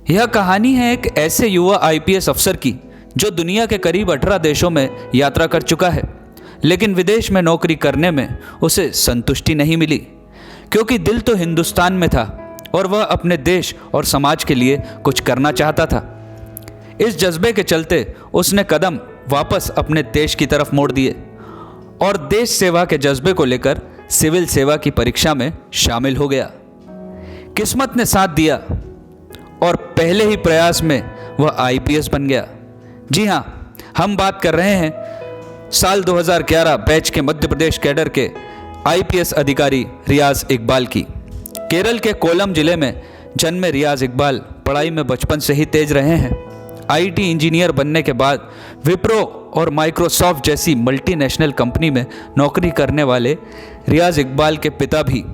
यह कहानी है एक ऐसे युवा आईपीएस अफसर की जो दुनिया के करीब 18 देशों में यात्रा कर चुका है, लेकिन विदेश में नौकरी करने में उसे संतुष्टि नहीं मिली, क्योंकि दिल तो हिंदुस्तान में था और वह अपने देश और समाज के लिए कुछ करना चाहता था। इस जज्बे के चलते उसने कदम वापस अपने देश की तरफ मोड़ दिए और देश सेवा के जज्बे को लेकर सिविल सेवा की परीक्षा में शामिल हो गया। किस्मत ने साथ दिया और पहले ही प्रयास में वह आईपीएस बन गया। जी हाँ, हम बात कर रहे हैं साल 2011 बैच के मध्य प्रदेश कैडर के आईपीएस अधिकारी रियाज इकबाल की। केरल के कोलम जिले में जन्मे रियाज इकबाल पढ़ाई में बचपन से ही तेज रहे हैं। आईटी इंजीनियर बनने के बाद विप्रो और माइक्रोसॉफ्ट जैसी मल्टीनेशनल कंपनी में नौकरी करने वाले रियाज इकबाल के पिता भी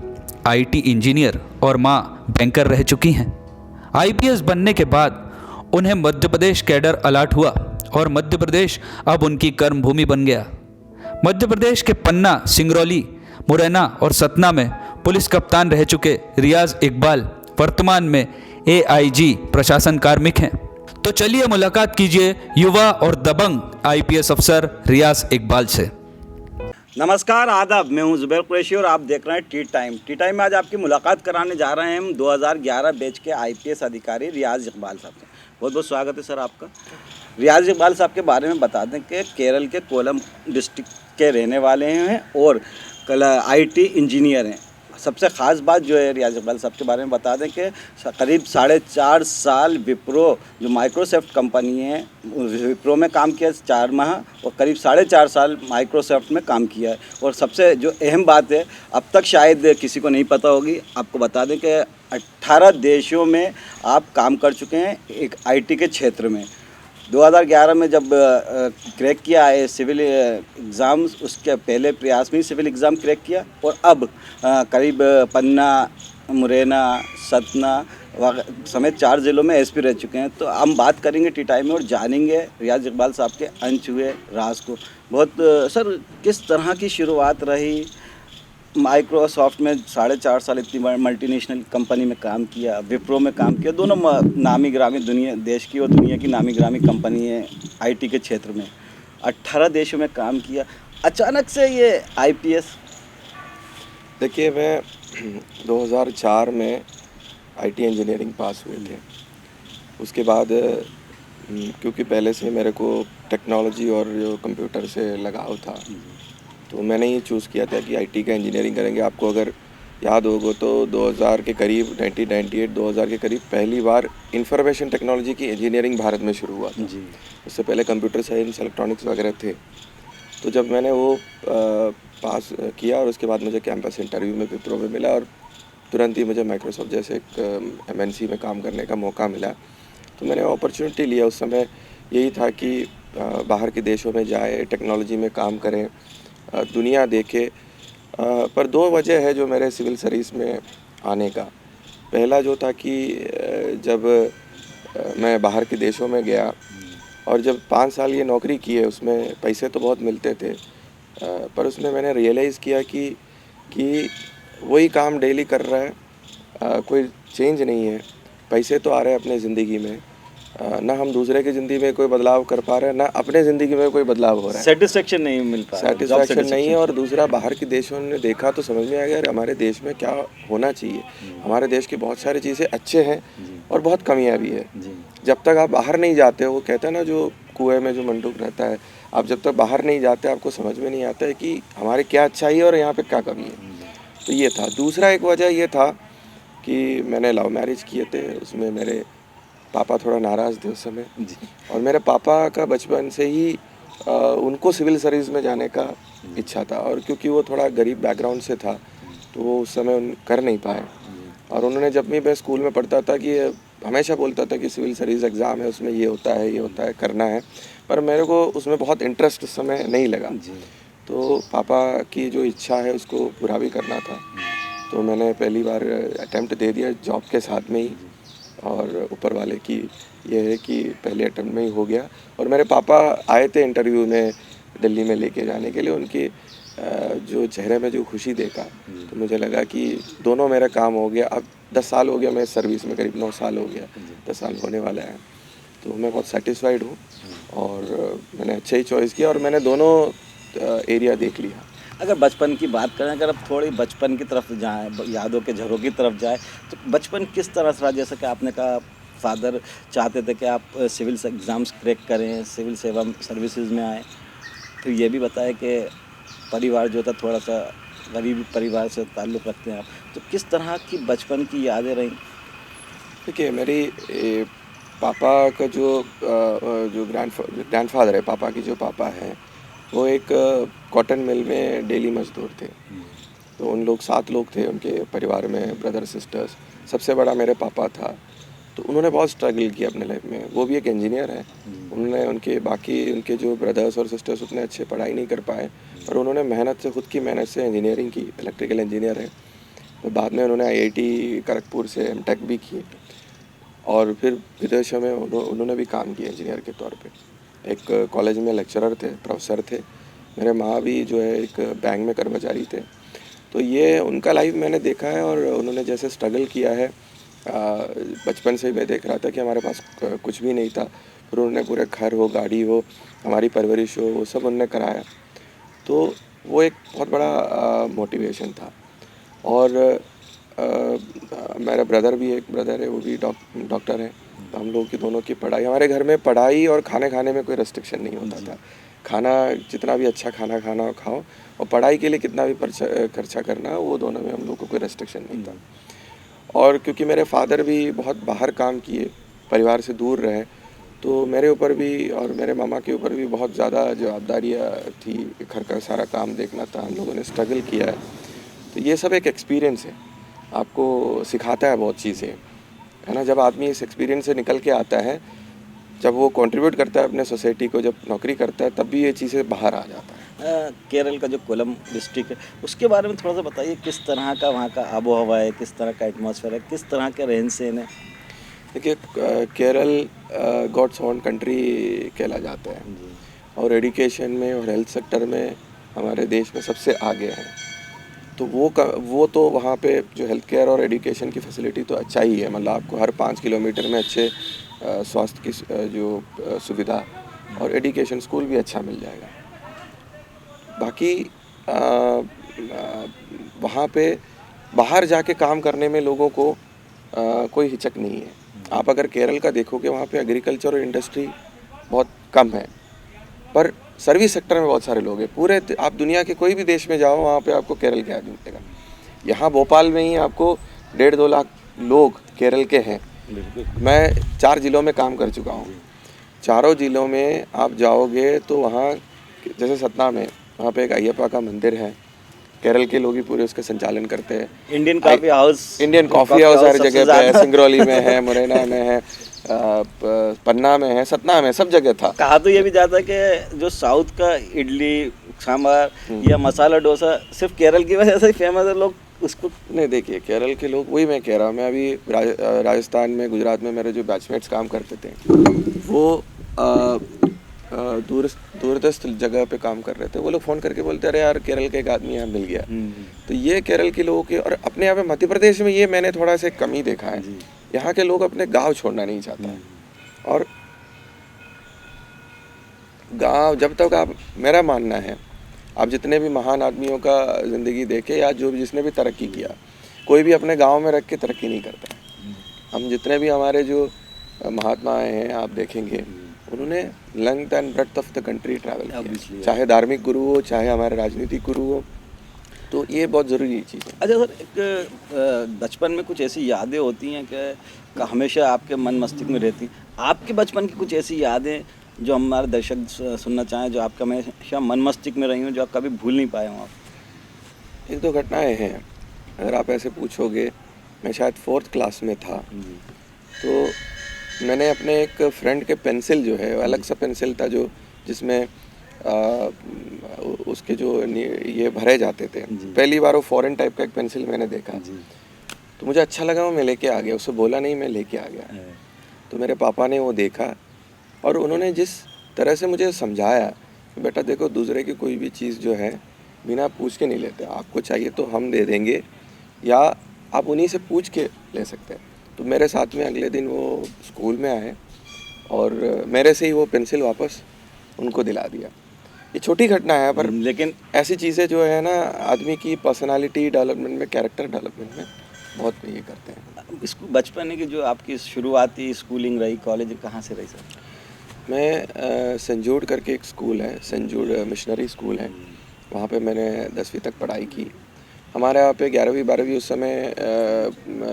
आईटी इंजीनियर और मां बैंकर रह चुकी हैं। आईपीएस बनने के बाद उन्हें मध्य प्रदेश कैडर अलाट हुआ और मध्य प्रदेश अब उनकी कर्मभूमि बन गया। मध्य प्रदेश के पन्ना, सिंगरौली, मुरैना और सतना में पुलिस कप्तान रह चुके रियाज इकबाल वर्तमान में एआईजी प्रशासन कार्मिक हैं। तो चलिए मुलाकात कीजिए युवा और दबंग आईपीएस अफसर रियाज इकबाल से। नमस्कार, आदाब। मैं हूं जुबैर कुरैशी और आप देख रहे हैं टी टाइम में आज आपकी मुलाकात कराने जा रहे हैं हम 2011 बैच के आईपीएस अधिकारी रियाज इकबाल साहब से। बहुत बहुत स्वागत है सर आपका। रियाज इकबाल साहब के बारे में बता दें कि केरल के कोलम डिस्ट्रिक्ट के रहने वाले हैं और आईटी इंजीनियर हैं। सबसे ख़ास बात जो है रियाज इकबाल साहब के बारे में बता दें कि करीब 4.5 साल विप्रो जो माइक्रोसॉफ्ट कंपनी है, विप्रो में काम किया 4 माह और करीब 4.5 साल माइक्रोसॉफ्ट में काम किया है। और सबसे जो अहम बात है, अब तक शायद किसी को नहीं पता होगी, आपको बता दें कि 18 देशों में आप काम कर चुके हैं एक आईटी के क्षेत्र में। 2011 में जब क्रैक किया है सिविल एग्ज़ाम्स, उसके पहले प्रयास में ही सिविल एग्ज़ाम क्रैक किया और अब करीब पन्ना, मुरैना, सतना समेत 4 ज़िलों में एसपी रह चुके हैं। तो हम बात करेंगे टी टाइम में और जानेंगे रियाज इकबाल साहब के अनछुए राज को। सर, किस तरह की शुरुआत रही? माइक्रोसॉफ्ट में 4.5 साल इतनी मल्टीनेशनल कंपनी में काम किया, विप्रो में काम किया, दोनों नामी ग्रामी दुनिया देश की और दुनिया की नामी ग्रामी कंपनी है आईटी के क्षेत्र में। 18 देशों में काम किया, अचानक से ये आईपीएस। देखिए, मैं 2004 में आईटी इंजीनियरिंग पास हुए थे। उसके बाद क्योंकि पहले से मेरे को टेक्नोलॉजी और जो कंप्यूटर से लगाव था, तो मैंने ये चूज़ किया था कि आईटी का इंजीनियरिंग करेंगे। आपको अगर याद होगा तो 2000 के करीब 1998-2000 के करीब पहली बार इंफॉर्मेशन टेक्नोलॉजी की इंजीनियरिंग भारत में शुरू हुआ था। उससे पहले कंप्यूटर साइंस, इलेक्ट्रॉनिक्स वगैरह थे। तो जब मैंने वो पास किया और उसके बाद मुझे कैंपस इंटरव्यू में विप्रो में मिला और तुरंत ही मुझे माइक्रोसॉफ्ट जैसे एक एमएनसी में काम करने का मौका मिला, तो मैंने अपॉर्चुनिटी लिया। उस समय यही था कि बाहर के देशों में जाए, टेक्नोलॉजी में काम करें, दुनिया देखे। पर 2 वजह है जो मेरे सिविल सर्विस में आने का। पहला जो था कि जब मैं बाहर के देशों में गया और जब 5 साल ये नौकरी की है, उसमें पैसे तो बहुत मिलते थे, पर उसमें मैंने रियलाइज़ किया कि वही काम डेली कर रहा है, कोई चेंज नहीं है। पैसे तो आ रहे हैं अपने ज़िंदगी में, ना हम दूसरे की ज़िंदगी में कोई बदलाव कर पा रहे हैं, ना अपने ज़िंदगी में कोई बदलाव हो रहा है। सेटिस्फेक्शन नहीं मिल पा रहा, सेटिस्फेक्शन नहीं है। और दूसरा, बाहर के देशों ने देखा तो समझ में आ गया हमारे देश में क्या होना चाहिए। हमारे देश की बहुत सारी चीज़ें अच्छे हैं और बहुत कमियां भी है। जब तक आप बाहर नहीं जाते हो, वो कहते हैं ना, जो कुएँ में जो मंडूक रहता है, आप जब तक बाहर नहीं जाते आपको समझ में नहीं आता है कि हमारे क्या अच्छाई है और यहाँ पर क्या कमी है। तो ये था। दूसरा एक वजह ये था कि मैंने लव मैरिज किए थे। उसमें मेरे पापा थोड़ा नाराज़ थे उस समय और मेरे पापा का बचपन से ही उनको सिविल सर्विस में जाने का इच्छा था, और क्योंकि वो थोड़ा गरीब बैकग्राउंड से था तो वो उस समय कर नहीं पाए। और उन्होंने, जब भी मैं स्कूल में पढ़ता था, कि हमेशा बोलता था कि सिविल सर्विस एग्ज़ाम है, उसमें ये होता है, करना है, पर मेरे को उसमें बहुत इंटरेस्ट उस समय नहीं लगा। तो पापा की जो इच्छा है उसको पूरा भी करना था, तो मैंने पहली बार अटैम्प्ट दे दिया जॉब के साथ में ही। और ऊपर वाले की ये है कि पहले अटेम्प्ट में ही हो गया। और मेरे पापा आए थे इंटरव्यू में दिल्ली में लेके जाने के लिए। उनकी जो चेहरे में जो खुशी देखा तो मुझे लगा कि दोनों मेरा काम हो गया। अब 10 साल हो गया मैं सर्विस में, करीब 9 साल हो गया। 10 साल होने वाला है, तो मैं बहुत सेटिस्फाइड हूँ और मैंने अच्छा ही चॉइस किया और मैंने दोनों एरिया देख लिया। अगर बचपन की बात करें, अगर अब थोड़ी बचपन की तरफ जाएं, यादों के झरोखे की तरफ जाए, तो बचपन किस तरह से रहा? जैसे कि आपने कहा फादर चाहते थे कि आप सिविल एग्ज़ाम्स क्रैक करें, सिविल सेवा सर्विसेज में आएँ। फिर ये भी बताया कि परिवार जो था थोड़ा सा गरीब परिवार से ताल्लुक़ रखते हैं आप, तो किस तरह की बचपन की यादें रहीं? देखिए मेरी पापा का जो ग्रैंडफादर है, पापा की जो पापा हैं, वो एक कॉटन मिल में डेली मजदूर थे। तो उन लोग 7 लोग थे उनके परिवार में, ब्रदर सिस्टर्स। सबसे बड़ा मेरे पापा था। तो उन्होंने बहुत स्ट्रगल किया अपने लाइफ में। वो भी एक इंजीनियर है। उन्होंने उनके जो ब्रदर्स और सिस्टर्स उतने अच्छे पढ़ाई नहीं कर पाए, पर उन्होंने मेहनत से, खुद की मेहनत से इंजीनियरिंग की, इलेक्ट्रिकल इंजीनियर है। तो बाद में उन्होंने IIT खड़गपुर से एमटेक भी की और फिर विदेशों में उन्होंने भी काम किया इंजीनियर के तौर पे। एक कॉलेज में लेक्चरर थे, प्रोफेसर थे। मेरे माँ भी जो है एक बैंक में कर्मचारी थे। तो ये उनका लाइफ मैंने देखा है और उन्होंने जैसे स्ट्रगल किया है, बचपन से ही मैं देख रहा था कि हमारे पास कुछ भी नहीं था, फिर उन्होंने पूरे घर हो, गाड़ी हो, हमारी परवरिश हो, वो सब उन्होंने कराया। तो वो एक बहुत बड़ा मोटिवेशन था। और मेरा ब्रदर भी, एक ब्रदर है, वो भी डॉक्टर है। तो हम लोग की दोनों की पढ़ाई, हमारे घर में पढ़ाई और खाने में कोई रेस्ट्रिक्शन नहीं होता था। खाना जितना भी अच्छा खाना खाना खाओ, और पढ़ाई के लिए कितना भी खर्चा करना, वो दोनों में हम लोग को कोई रेस्ट्रिक्शन नहीं था। और क्योंकि मेरे फादर भी बहुत बाहर काम किए, परिवार से दूर रहे, तो मेरे ऊपर भी और मेरे मामा के ऊपर भी बहुत ज़्यादा जवाबदारियाँ थी। घर का सारा काम देखना था, हम लोगों ने स्ट्रगल किया है। तो ये सब एक एक्सपीरियंस है, आपको सिखाता है बहुत चीज़ें, है ना। जब आदमी इस एक्सपीरियंस से निकल के आता है, जब वो कंट्रीब्यूट करता है अपने सोसाइटी को, जब नौकरी करता है, तब भी ये चीज़ें बाहर आ जाता है। केरल का जो कोलम डिस्ट्रिक्ट है, उसके बारे में थोड़ा सा बताइए, किस तरह का वहाँ का आबो हवा है, किस तरह का एटमॉस्फेयर है, किस तरह के रहन सहन है? देखिए केरल गॉड्स ओन कंट्री कहला जाता है और एजुकेशन में और हेल्थ सेक्टर में हमारे देश में सबसे आगे है। तो वो तो वहाँ पे जो हेल्थ केयर और एजुकेशन की फैसिलिटी तो अच्छा ही है। मतलब आपको हर 5 किलोमीटर में अच्छे स्वास्थ्य की जो सुविधा और एजुकेशन स्कूल भी अच्छा मिल जाएगा। बाकी वहाँ पे बाहर जाके काम करने में लोगों को कोई हिचक नहीं है। आप अगर केरल का देखोगे, वहाँ पे एग्रीकल्चर और इंडस्ट्री बहुत कम है, पर सर्विस सेक्टर में बहुत सारे लोग हैं। पूरे आप दुनिया के कोई भी देश में जाओ, वहाँ पे आपको केरल के आदमी मिलेगा। यहाँ भोपाल में ही आपको 1.5-2 लाख लोग केरल के हैं। मैं 4 ज़िलों में काम कर चुका हूँ। चारों ज़िलों में आप जाओगे तो वहाँ, जैसे सतना में, वहाँ पे एक अयप्पा का मंदिर है। केरल के लोग ही पूरे उसका संचालन करते हैं। इंडियन कॉफ़ी हाउस हर जगह पे है, सिंगरौली में है, मुरैना में है, पन्ना में है, सतना में, सब जगह था। कहा तो ये भी जाता है कि जो साउथ का इडली सांभर या मसाला डोसा सिर्फ केरल की वजह से ही फेमस है, लोग उसको नहीं। देखिए केरल के लोग, वही मैं कह रहा हूँ, मैं अभी राजस्थान में, गुजरात में मेरे जो बैचमेट्स काम करते थे, वो दूरदस्त जगह पे काम कर रहे थे। वो लोग फ़ोन करके बोलते, अरे यार केरल का एक आदमी यहाँ मिल गया। तो ये केरल के लोगों के, और अपने यहाँ पे मध्य प्रदेश में ये मैंने थोड़ा सा कमी देखा है। यहाँ के लोग अपने गांव छोड़ना नहीं चाहता। और गांव जब तक आप, मेरा मानना है, आप जितने भी महान आदमियों का ज़िंदगी देखे या जो भी जिसने भी तरक्की किया, कोई भी अपने गांव में रख के तरक्की नहीं करता है। हम जितने भी हमारे जो महात्मा हैं, आप देखेंगे, उन्होंने length and breadth of the country travel किया, चाहे धार्मिक गुरु हो, चाहे हमारे राजनीतिक गुरु हो। तो ये बहुत ज़रूरी चीज़ है। अच्छा सर, एक बचपन में कुछ ऐसी यादें होती हैं कि हमेशा आपके मन मस्तिष्क में रहती। आपके बचपन की कुछ ऐसी यादें जो हमारे दर्शक सुनना चाहें, जो आपका हमेशा मन मस्तिष्क में रही हो, जो आप कभी भूल नहीं पाए हो आप? 1-2 घटनाएं हैं। अगर आप ऐसे पूछोगे, मैं शायद 4th क्लास में था, तो मैंने अपने एक फ्रेंड के पेंसिल जो है, अलग सा पेंसिल था जो जिसमें उसके जो ये भरे जाते थे। पहली बार वो फॉरेन टाइप का एक पेंसिल मैंने देखा, तो मुझे अच्छा लगा, वो मैं लेके आ गया। उससे बोला नहीं, मैं लेके आ गया। तो मेरे पापा ने वो देखा और उन्होंने जिस तरह से मुझे समझाया कि बेटा देखो, दूसरे की कोई भी चीज़ जो है बिना पूछ के नहीं लेते। आपको चाहिए तो हम दे देंगे, या आप उन्हीं से पूछ के ले सकते हैं। तो मेरे साथ में अगले दिन वो स्कूल में आए और मेरे से ही वो पेंसिल वापस उनको दिला दिया। ये छोटी घटना है पर लेकिन ऐसी चीज़ें जो है ना आदमी की पर्सनालिटी डेवलपमेंट में, कैरेक्टर डेवलपमेंट में बहुत ये करते हैं। इसको बचपन की जो आपकी शुरुआती स्कूलिंग रही, कॉलेज कहाँ से रही सर? मैं संजूड़ करके एक स्कूल है, संजूड़ मिशनरी स्कूल है, वहाँ पे मैंने 10वीं तक पढ़ाई की। हमारे यहाँ पे 11वीं 12वीं उस समय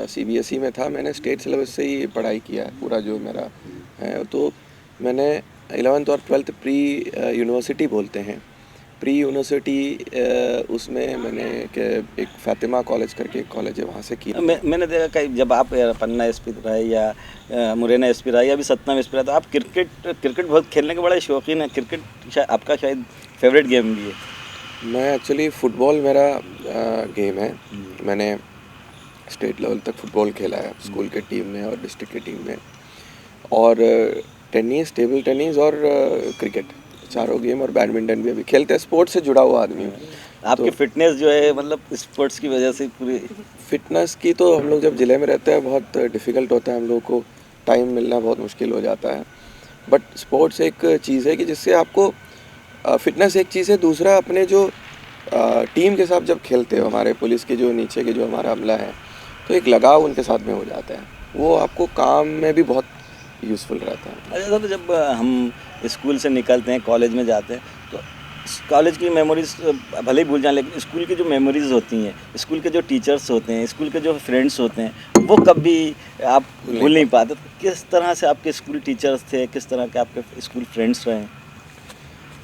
CBSE में था। मैंने स्टेट सिलेबस से ही पढ़ाई किया है पूरा जो मेरा है। तो मैंने 11th और 12th प्री यूनिवर्सिटी बोलते हैं, प्री यूनिवर्सिटी उसमें मैंने एक फातिमा कॉलेज करके एक कॉलेज है वहाँ से की। मैंने देखा कहीं जब आप पन्ना एसपी रहे या मुरैना एसपी रहे या भी सतना एसपी रहे, तो आप क्रिकेट बहुत खेलने के बड़े शौकीन हैं। क्रिकेट आपका शायद फेवरेट गेम भी है। मैं एक्चुअली फ़ुटबॉल मेरा गेम है। मैंने स्टेट लेवल तक फ़ुटबॉल खेला है स्कूल के टीम में और डिस्ट्रिक्ट की टीम में, और टेनिस, टेबल टेनिस और क्रिकेट, चारों गेम, और बैडमिंटन भी अभी खेलते हैं। स्पोर्ट्स से जुड़ा हुआ आदमी हूँ। आपकी फिटनेस जो है मतलब स्पोर्ट्स की वजह से पूरी फिटनेस की तो हम लोग जब ज़िले में रहते हैं बहुत डिफ़िकल्ट होता है, हम लोग को टाइम मिलना बहुत मुश्किल हो जाता है। बट स्पोर्ट्स एक चीज़ है कि जिससे आपको फिटनेस एक चीज़ है, दूसरा अपने जो टीम के साथ जब खेलते हो, हमारे पुलिस के जो नीचे के जो हमारा अमला है, तो एक लगाव उनके साथ में हो जाता है, वो आपको काम में भी बहुत यूज़फुल रहता है। अच्छा सर, जब हम स्कूल से निकलते हैं, कॉलेज में जाते हैं, तो कॉलेज की मेमोरीज भले ही भूल जाएं, लेकिन स्कूल की जो मेमोरीज होती हैं, स्कूल के जो टीचर्स होते हैं, स्कूल के जो फ्रेंड्स होते हैं, वो कभी आप भूल नहीं पाते। तो किस तरह से आपके स्कूल टीचर्स थे, किस तरह के आपके स्कूल फ्रेंड्स रहे?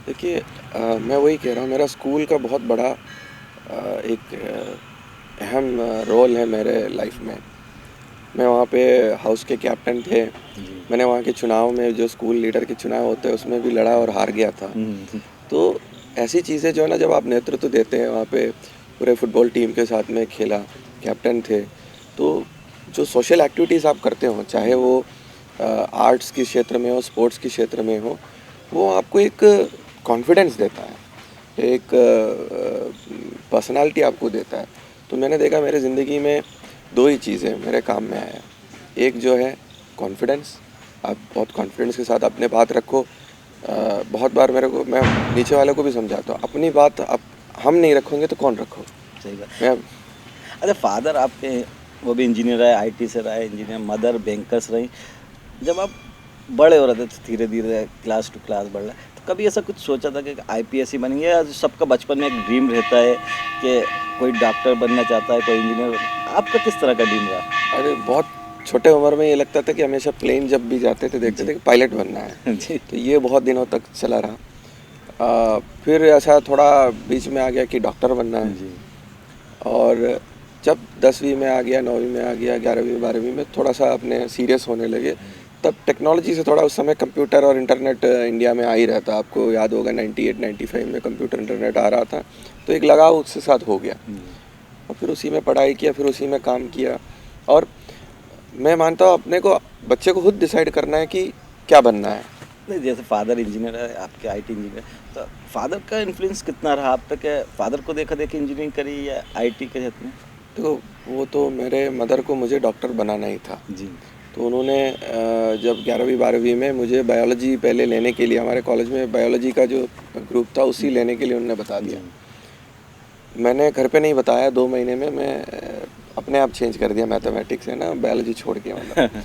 देखिए मैं वही कह रहा हूँ, मेरा स्कूल का बहुत बड़ा एक अहम रोल है मेरे लाइफ में। मैं वहाँ पे हाउस के कैप्टन थे। मैंने वहाँ के चुनाव में, जो स्कूल लीडर के चुनाव होते हैं, उसमें भी लड़ा और हार गया था। तो ऐसी चीज़ें जो है ना, जब आप नेतृत्व देते हैं, वहाँ पे पूरे फुटबॉल टीम के साथ में खेला, कैप्टन थे, तो जो सोशल एक्टिविटीज़ आप करते हो, चाहे वो आर्ट्स के क्षेत्र में हो, स्पोर्ट्स के क्षेत्र में हो, वो आपको एक कॉन्फिडेंस देता है, एक पर्सनालिटी आपको देता है। तो मैंने देखा मेरे ज़िंदगी में दो ही चीज़ें मेरे काम में आया। एक जो है कॉन्फिडेंस, आप बहुत कॉन्फिडेंस के साथ अपने बात रखो। बहुत बार मैं नीचे वाले को भी समझाता हूँ, अपनी बात हम नहीं रखेंगे तो कौन रखो। सही बात। मैं अच्छा, फादर आपके वो भी इंजीनियर रहे, IT से रहे इंजीनियर, मदर बैंकर्स रही। जब आप बड़े हो रहे थे, धीरे धीरे क्लास टू क्लास बढ़ रहा है, तो कभी ऐसा कुछ सोचा था कि IPS ही बनेंगे, या सबका बचपन में एक ड्रीम रहता है कि कोई डॉक्टर बनना चाहता है, कोई इंजीनियर? आपका किस तरह का ड्रीम रहा? अरे बहुत छोटे उम्र में ये लगता था कि हमेशा प्लेन जब भी जाते थे देखते थे कि पायलट बनना है। जी। तो ये बहुत दिनों तक चला रहा। फिर ऐसा थोड़ा बीच में आ गया कि डॉक्टर बनना है। जी। और जब 10वीं में आ गया, 9वीं में आ गया, 11वीं 12वीं में थोड़ा सा अपने सीरियस होने लगे, तब टेक्नोलॉजी से थोड़ा, उस समय कंप्यूटर और इंटरनेट इंडिया में आ ही रहा था। आपको याद होगा 98-95 में कंप्यूटर इंटरनेट आ रहा था, तो एक लगाव उसके साथ हो गया। और फिर उसी में पढ़ाई किया, फिर उसी में काम किया। और मैं मानता हूँ अपने को, बच्चे को खुद डिसाइड करना है कि क्या बनना है। नहीं, जैसे फादर इंजीनियर है, आपके IT इंजीनियर, तो फादर का इन्फ्लुएंस कितना रहा आप पे? क्या फादर को देखा देखी इंजीनियरिंग करी या IT के क्षेत्र में? तो वो तो मेरे मदर को मुझे डॉक्टर बनाना ही था। जी। तो उन्होंने जब 11वीं 12वीं में मुझे बायोलॉजी पहले लेने के लिए, हमारे कॉलेज में बायोलॉजी का जो ग्रुप था उसी लेने के लिए उन्होंने बता दिया। मैंने घर पे नहीं बताया, 2 महीने में मैं अपने आप चेंज कर दिया, मैथमेटिक्स है ना, बायोलॉजी छोड़ के मतलब।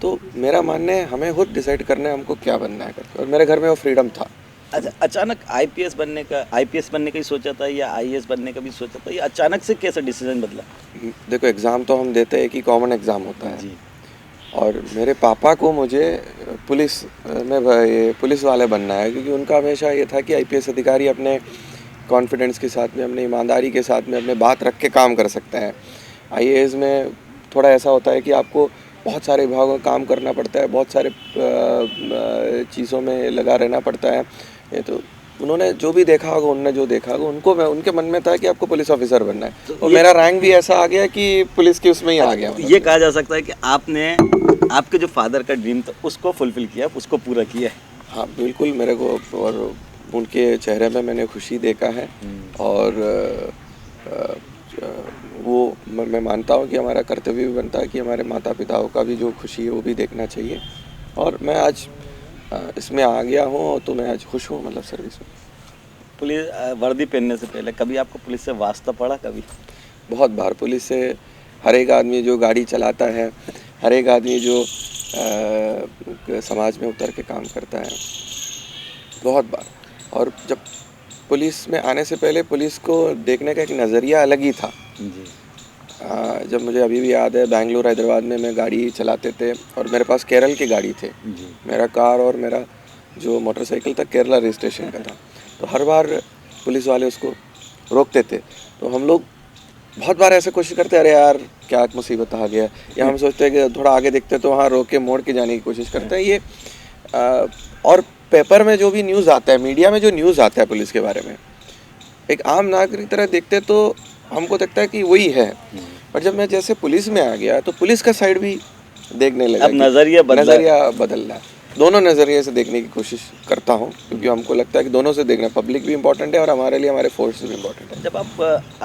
तो मेरा मानना है हमें खुद डिसाइड करना है हमको क्या बनना है करके, और मेरे घर में वो फ्रीडम था। अच्छा, अचानक IPS बनने का ही सोचा था, या IAS बनने का भी सोचा था, या अचानक से कैसा डिसीजन बदला? देखो एग्ज़ाम तो हम देते हैं कि कॉमन एग्ज़ाम होता है। जी। और मेरे पापा को मुझे पुलिस में ये पुलिस वाले बनना है, क्योंकि उनका हमेशा ये था कि IPS अधिकारी अपने कॉन्फिडेंस के साथ में, अपनी ईमानदारी के साथ में, अपने बात रख के काम कर सकते हैं। IAS में थोड़ा ऐसा होता है कि आपको बहुत सारे विभागों में काम करना पड़ता है, बहुत सारे चीज़ों में लगा रहना पड़ता है। ये तो उन्होंने जो भी देखा होगा, उनने जो देखा होगा, उनको मैं उनके मन में था कि आपको पुलिस ऑफिसर बनना है। और मेरा रैंक भी ऐसा आ गया कि पुलिस की उसमें ही आ गया। ये कहा जा सकता है कि आपने आपके जो फादर का ड्रीम था उसको फुलफिल किया, उसको पूरा किया है। हाँ बिल्कुल, मेरे को और उनके चेहरे में मैंने खुशी देखा है। और वो मैं मानता हूँ कि हमारा कर्तव्य भी बनता है कि हमारे माता पिताओं का भी जो खुशी है वो भी देखना चाहिए। और मैं आज इसमें आ गया हूँ तो मैं आज खुश हूँ, मतलब सर्विस में। पुलिस वर्दी पहनने से पहले कभी आपको पुलिस से वास्ता पड़ा कभी? बहुत बार पुलिस से हर एक आदमी जो गाड़ी चलाता है, हर एक आदमी जो समाज में उतर के काम करता है, बहुत बार। और जब पुलिस में आने से पहले पुलिस को देखने का एक नज़रिया अलग ही था। जी। जब मुझे अभी भी याद है, बेंगलुरु हैदराबाद में मैं गाड़ी चलाते थे और मेरे पास केरल की गाड़ी थे। जी। मेरा कार और मेरा जो मोटरसाइकिल था केरला रजिस्ट्रेशन का था। तो हर बार पुलिस वाले उसको रोकते थे। तो हम लोग बहुत बार ऐसे कोशिश करते, अरे यार क्या मुसीबत आ गया, या हम सोचते हैं कि थोड़ा आगे देखते तो वहाँ रोक के मोड़ के जाने की कोशिश करते हैं। ये और पेपर में जो भी न्यूज़ आता है, मीडिया में जो न्यूज़ आता है पुलिस के बारे में, एक आम नागरिक की तरह देखते तो हमको लगता है कि वही है। पर जब मैं जैसे पुलिस में आ गया तो पुलिस का साइड भी देखने लगा। अब नज़रिया बदल रहा है। दोनों नज़रिए से देखने की कोशिश करता हूँ, क्योंकि हमको लगता है कि दोनों से देखना, पब्लिक भी इम्पोर्टेंट है और हमारे लिए हमारे फोर्स भी इम्पोर्टेंट है। जब आप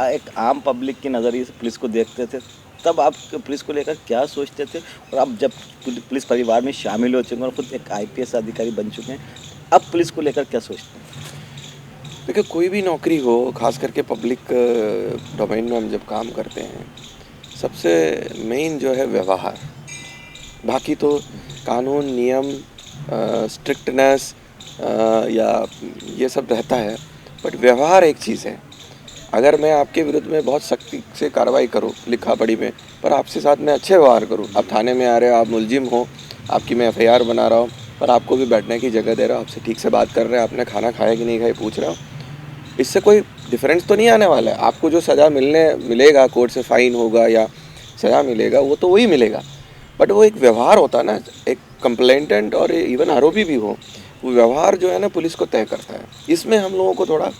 एक आम पब्लिक के नज़रिए से पुलिस को देखते थे, तब आप पुलिस को लेकर क्या सोचते थे? और आप जब पुलिस परिवार में शामिल हो चुके हैं और खुद एक आईपीएस अधिकारी बन चुके हैं, अब पुलिस को लेकर क्या सोचते हैं? देखिए, कोई भी नौकरी हो, खास करके पब्लिक डोमेन में हम जब काम करते हैं, सबसे मेन जो है व्यवहार। बाकी तो कानून, नियम, स्ट्रिक्टनेस या ये सब रहता है, बट व्यवहार एक चीज़ है। अगर मैं आपके विरुद्ध में बहुत सख्ती से कार्रवाई करूं लिखा पढ़ी में, पर आपसे साथ में अच्छे व्यवहार करूं, आप थाने में आ रहे हो, आप मुलजिम हो, आपकी मैं एफआईआर बना रहा हूं, पर आपको भी बैठने की जगह दे रहा हूं, आपसे ठीक से बात कर रहे हैं, आपने खाना खाया कि नहीं खाया पूछ रहा हूं, इससे कोई डिफरेंस तो नहीं आने वाला है। आपको जो सज़ा मिलेगा, कोर्ट से फ़ाइन होगा या सज़ा मिलेगा, वो तो वही मिलेगा। बट वो एक व्यवहार होता है ना, एक कंप्लेंटेंट और इवन आरोपी भी हो, वो व्यवहार जो है ना पुलिस को तय करता है। इसमें हम लोगों को थोड़ा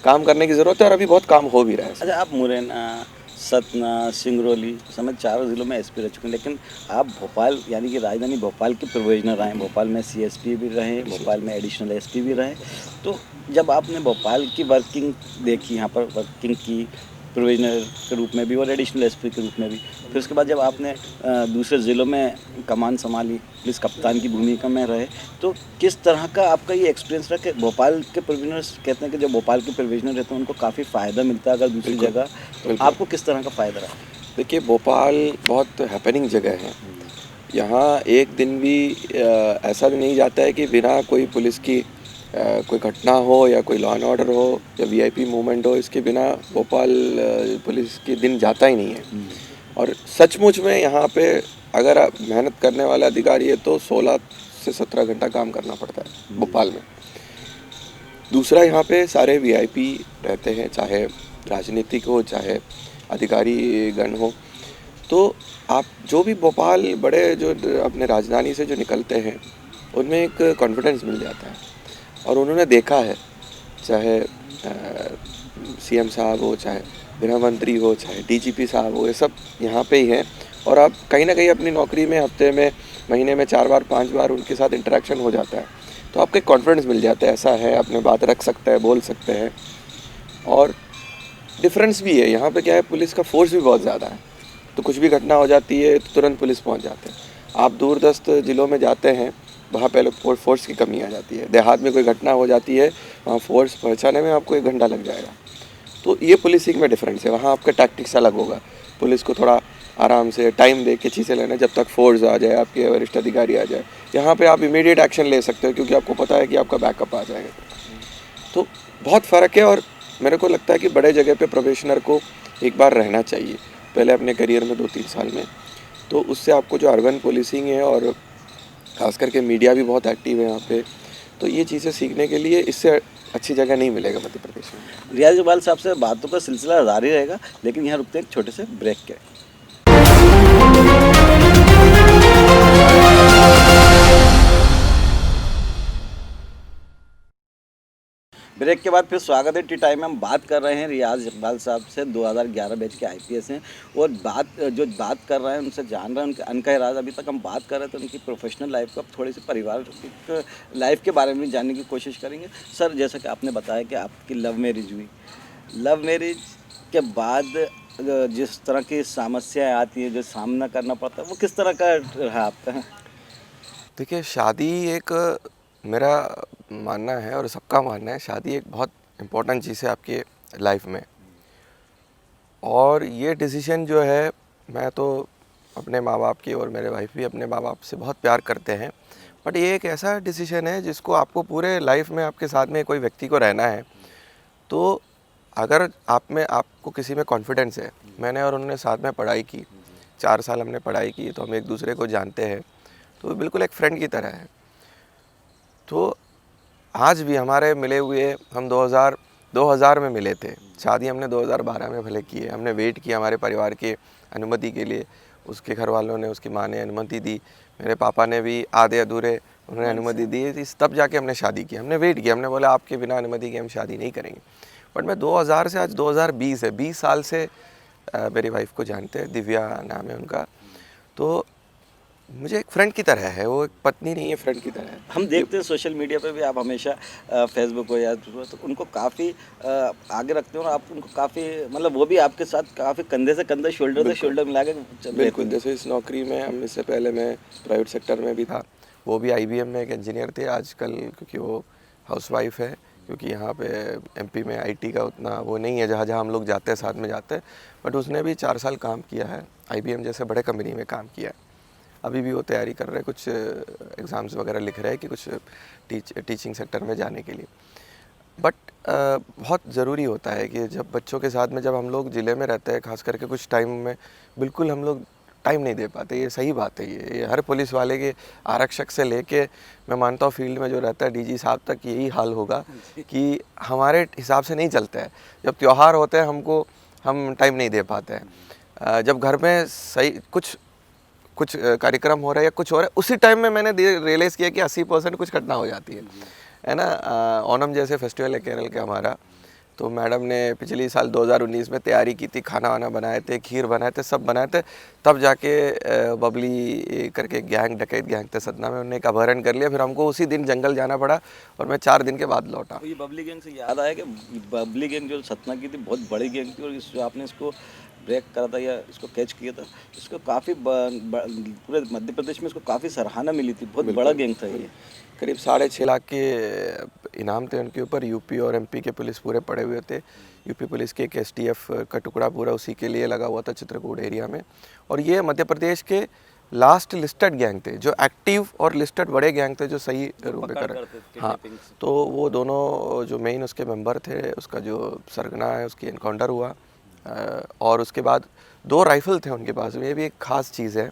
काम करने की ज़रूरत है और अभी बहुत काम हो भी रहा है। अच्छा, आप मुरैना, सतना, सिंगरौली समेत 4 ज़िलों में एसपी रह चुके हैं, लेकिन आप भोपाल यानी कि राजधानी भोपाल के प्रोविजनर रहे हैं। भोपाल में सीएसपी भी रहे, भोपाल में एडिशनल एसपी भी रहे। तो जब आपने भोपाल की वर्किंग देखी, यहाँ पर वर्किंग की प्रोविजनर के रूप में भी और एडिशनल एसपी के रूप में भी, फिर उसके बाद जब आपने दूसरे ज़िलों में कमान संभाली, पुलिस कप्तान की भूमिका में रहे, तो किस तरह का आपका ये एक्सपीरियंस रहा कि भोपाल के प्रोविजनर्स कहते हैं कि जो भोपाल के प्रोविजनर रहते हैं उनको काफ़ी फ़ायदा मिलता है अगर दूसरी जगह, तो आपको किस तरह का फ़ायदा रहा? देखिए, भोपाल बहुत हैपनिंग जगह है। यहाँ एक दिन भी ऐसा भी नहीं जाता है कि बिना कोई पुलिस की कोई घटना हो या कोई लॉ एंड ऑर्डर हो या वीआईपी मूवमेंट हो, इसके बिना भोपाल पुलिस के दिन जाता ही नहीं है। और सचमुच में यहाँ पे अगर आप मेहनत करने वाला अधिकारी है तो 16 से 17 घंटा काम करना पड़ता है भोपाल में। दूसरा, यहाँ पे सारे वीआईपी रहते हैं, चाहे राजनीतिक हो चाहे अधिकारी गण हो। तो आप जो भी भोपाल बड़े जो अपने राजधानी से जो निकलते हैं, उनमें एक कॉन्फिडेंस मिल जाता है। और उन्होंने देखा है, चाहे सीएम साहब हो, चाहे गृह मंत्री हो, चाहे डीजीपी साहब हो, ये सब यहाँ पे ही हैं। और आप कहीं ना कहीं अपनी नौकरी में हफ्ते में, महीने में 4 बार 5 बार उनके साथ इंटरेक्शन हो जाता है, तो आपको एक कॉन्फिडेंस मिल जाता है, ऐसा है, अपने बात रख सकता है, बोल सकते हैं। और डिफरेंस भी है, यहाँ पे क्या है, पुलिस का फोर्स भी बहुत ज़्यादा है, तो कुछ भी घटना हो जाती है तो तुरंत पुलिस पहुँच जाते हैं। आप दूरदस्त ज़िलों में जाते हैं, वहाँ पहले फोर्स की कमी आ जाती है। देहात में कोई घटना हो जाती है, वहाँ फोर्स पहुँचाने में आपको 1 घंटा लग जाएगा। तो ये पुलिसिंग में डिफरेंस है। वहाँ आपका टैक्टिक्स अलग होगा, पुलिस को थोड़ा आराम से टाइम दे के चीज़ें लेना, जब तक फोर्स आ जाए, आपके वरिष्ठ अधिकारी आ जाए। यहाँ पे आप इमीडिएट एक्शन ले सकते हो, क्योंकि आपको पता है कि आपका बैकअप आ जाएगा। तो बहुत फ़र्क है। और मेरे को लगता है कि बड़े जगह पे प्रोबेशनर को एक बार रहना चाहिए पहले अपने करियर में 2-3 साल में। तो उससे आपको जो अर्बन पुलिसिंग है, और ख़ास करके मीडिया भी बहुत एक्टिव है यहाँ पे, तो ये चीज़ें सीखने के लिए इससे अच्छी जगह नहीं मिलेगा मध्य प्रदेश में। रियाज इकबाल साहब से बातों का सिलसिला जारी रहेगा, लेकिन यहाँ रुकते हैं एक छोटे से ब्रेक के। ब्रेक के बाद फिर स्वागत है टी टाइम में। हम बात कर रहे हैं रियाज इकबाल साहब से, 2011 बैच के आईपीएस हैं, और बात कर रहे हैं उनसे, जान रहे हैं उनके अनका राज। अभी तक हम बात कर रहे थे उनकी प्रोफेशनल लाइफ का, थोड़ी सी पारिवारिक लाइफ के बारे में जानने की कोशिश करेंगे। सर, जैसा कि आपने बताया कि आपकी लव मैरिज हुई, लव मैरिज के बाद जिस तरह की समस्याएं आती है, जो सामना करना पड़ता है, वो किस तरह का रहा आपका? देखिए, शादी एक मेरा मानना है और सबका मानना है, शादी एक बहुत इम्पोर्टेंट चीज़ है आपके लाइफ में। और ये डिसीजन जो है, मैं तो अपने माँ बाप की और मेरे वाइफ भी अपने माँ बाप से बहुत प्यार करते हैं, बट ये एक ऐसा डिसीजन है जिसको आपको पूरे लाइफ में आपके साथ में कोई व्यक्ति को रहना है। तो अगर आप में आपको किसी में कॉन्फिडेंस है, मैंने और उन्होंने साथ में पढ़ाई की, 4 साल हमने पढ़ाई की, तो हम एक दूसरे को जानते हैं, तो बिल्कुल एक फ्रेंड की तरह है। तो आज भी हमारे मिले हुए, हम 2000 में मिले थे, शादी हमने 2012 में भले की है। हमने वेट किया हमारे परिवार के अनुमति के लिए, उसके घर वालों ने, उसकी माँ ने अनुमति दी, मेरे पापा ने भी आधे अधूरे उन्होंने अनुमति दी थी, तब जाके हमने शादी की। हमने वेट किया, हमने बोला आपके बिना अनुमति के हम शादी नहीं करेंगे। बट मैं 2000 से आज 2020 है, 20 साल से मेरी वाइफ को जानते हैं, दिव्या नाम है उनका। तो मुझे एक फ्रेंड की तरह है, वो एक पत्नी नहीं है, फ्रेंड की तरह है। हम देखते हैं सोशल मीडिया पे भी आप हमेशा फेसबुक हो या तो उनको काफ़ी आगे रखते हो, और आप उनको काफ़ी, मतलब वो भी आपके साथ काफ़ी कंधे से कंधा, शोल्डर से शोल्डर मिला के बिल्कुल। जैसे इस नौकरी में हम, इससे पहले मैं प्राइवेट सेक्टर में भी था, वो भी IBM में एक इंजीनियर थे। आजकल क्योंकि वो हाउसवाइफ है, क्योंकि यहाँ पे MP में IT का उतना वो नहीं है, जहाँ जहाँ हम लोग जाते हैं साथ में जाते हैं, बट उसने भी 4 साल काम किया है, IBM जैसे बड़े कंपनी में काम किया है। अभी भी वो तैयारी कर रहे हैं, कुछ एग्ज़ाम्स वगैरह लिख रहे हैं कि कुछ टीचिंग सेक्टर में जाने के लिए। बट बहुत ज़रूरी होता है कि जब बच्चों के साथ में, जब हम लोग ज़िले में रहते हैं, खास करके कुछ टाइम में बिल्कुल हम लोग टाइम नहीं दे पाते। ये सही बात है, ये हर पुलिस वाले के, आरक्षक से लेके मैं मानता हूँ फील्ड में जो रहता है DG साहब तक यही हाल होगा कि हमारे हिसाब से नहीं चलता है। जब त्यौहार होते हैं हम टाइम नहीं दे पाते हैं। जब घर में सही कुछ कार्यक्रम हो रहा है या कुछ हो रहा है, उसी टाइम में मैंने रियलाइज़ किया कि 80% कुछ घटना हो जाती है ना। ओणम जैसे फेस्टिवल है केरल का हमारा, तो मैडम ने पिछली साल 2019 में तैयारी की थी, खाना वाना बनाए थे, खीर बनाए थे, सब बनाए थे, तब जाके बबली करके गैंग, डकैत गैंग थे सतना में, उन्होंने एक अपहरण कर लिया। फिर हमको उसी दिन जंगल जाना पड़ा और मैं 4 दिन के बाद लौटा। तो ये बबली गैंग से याद आया कि बबली गैंग जो सतना की थी बहुत बड़ी गैंग थी, और जो आपने इसको ब्रेक करा था या इसको कैच किया था, इसको काफ़ी पूरे मध्य प्रदेश में इसको काफ़ी सराहना मिली थी, बहुत बड़ा गैंग था ये। करीब 6.5 लाख के इनाम थे उनके ऊपर। यूपी और MP के पुलिस पूरे पड़े हुए थे। यूपी पुलिस के एक STF का टुकड़ा पूरा उसी के लिए लगा हुआ था चित्रकूट एरिया में। और ये मध्य प्रदेश के लास्ट लिस्टेड गैंग थे, जो एक्टिव और लिस्टेड बड़े गैंग थे, जो सही रूप में कर। हाँ, तो वो दोनों जो मेन उसके मेंबर थे, उसका जो सरगना है, उसकी एनकाउंटर हुआ। और उसके बाद 2 राइफ़ल थे उनके पास में, ये भी एक ख़ास चीज़ है।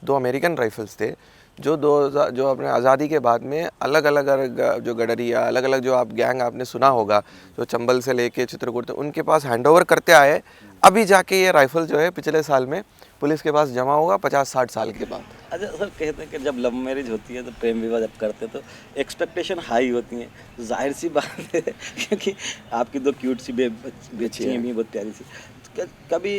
2 अमेरिकन राइफ़ल्स थे जो 2000 जो अपने आज़ादी के बाद में अलग अलग जो गडरिया, अलग अलग जो आप गैंग आपने सुना होगा, जो चंबल से लेके चित्रकूट तक, उनके पास हैंडओवर करते आए। अभी जाके ये राइफ़ल जो है पिछले साल में पुलिस के पास जमा होगा 50-60 साल के बाद। अच्छा सर, कहते हैं कि जब लव मैरिज होती है तो प्रेम विवाह जब करते हैं तो एक्सपेक्टेशन हाई होती हैं, तो जाहिर सी बात है क्योंकि आपकी 2 क्यूट सी बच्ची हैं भी, बहुत प्यारी सी, तो कभी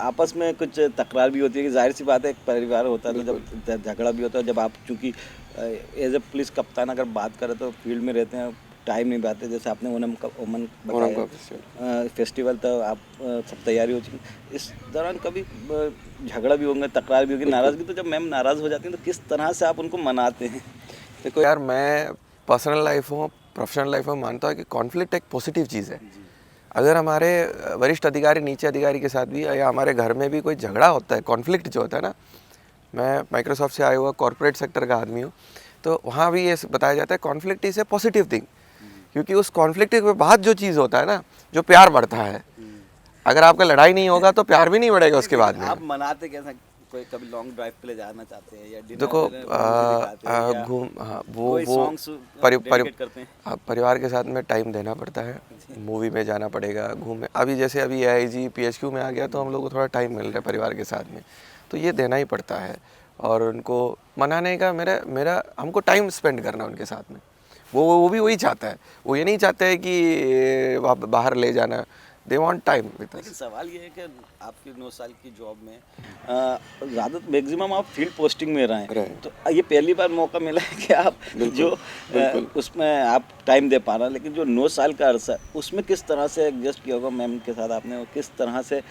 आपस में कुछ तकरार भी होती है कि जाहिर सी बात है, एक परिवार होता है, तो जब झगड़ा भी होता है, जब आप चूँकि एज ए पुलिस कप्तान अगर बात करें तो फील्ड में रहते हैं, टाइम नहीं पाते, जैसे आपने ओणम बताया फेस्टिवल, तो आप सब तैयारी हो चुकी, इस दौरान कभी झगड़ा भी होंगे, तकरार भी होगी, नाराज़गी, तो जब मैम नाराज़ हो जाती हैं तो किस तरह से आप उनको मनाते हैं? देखो यार, मैं पर्सनल लाइफ हो, प्रोफेशनल लाइफ हो, मानता हूँ कि कॉन्फ्लिक्ट एक पॉजिटिव चीज़ है। अगर हमारे वरिष्ठ अधिकारी नीचे अधिकारी के साथ भी, या हमारे घर में भी कोई झगड़ा होता है, कॉन्फ्लिक्ट जो होता है ना, मैं माइक्रोसॉफ्ट से आया हुआ कॉर्पोरेट सेक्टर का आदमी हूँ, तो वहाँ भी ये बताया जाता है conflict is a positive thing, क्योंकि उस कॉन्फ्लिक्ट के बाद जो चीज़ होता है ना, जो प्यार बढ़ता है। अगर आपका लड़ाई नहीं होगा तो प्यार भी नहीं बढ़ेगा उसके बाद में। आप मनाते कैसा? कोई कभी लॉन्ग ड्राइव पे ले जाना चाहते हैं या डिनर देखो घूम, हाँ, परिवार के साथ में टाइम देना पड़ता है, मूवी में जाना पड़ेगा, घूमने। अभी AIG PHQ में आ गया तो हम लोग को थोड़ा टाइम मिल रहा है परिवार के साथ में, तो ये देना ही पड़ता है। और उनको मनाने का मेरा हमको टाइम स्पेंड करना उनके साथ में, वो भी वही चाहता है। वो ये नहीं चाहता है कि बाहर ले जाना, दे वांट टाइम विद लेकिन अस। सवाल ये है कि आपकी 9 साल की जॉब में ज़्यादा मैक्सिमम आप फील्ड पोस्टिंग में रहे रहे। हैं, तो ये पहली बार मौका मिला है कि आप बिल्कुल, जो बिल्कुल। उसमें आप टाइम दे पा रहे हैं, लेकिन जो 9 साल का अरसा है उसमें किस तरह से एडजस्ट किया होगा मैम के साथ आपने, और किस तरह से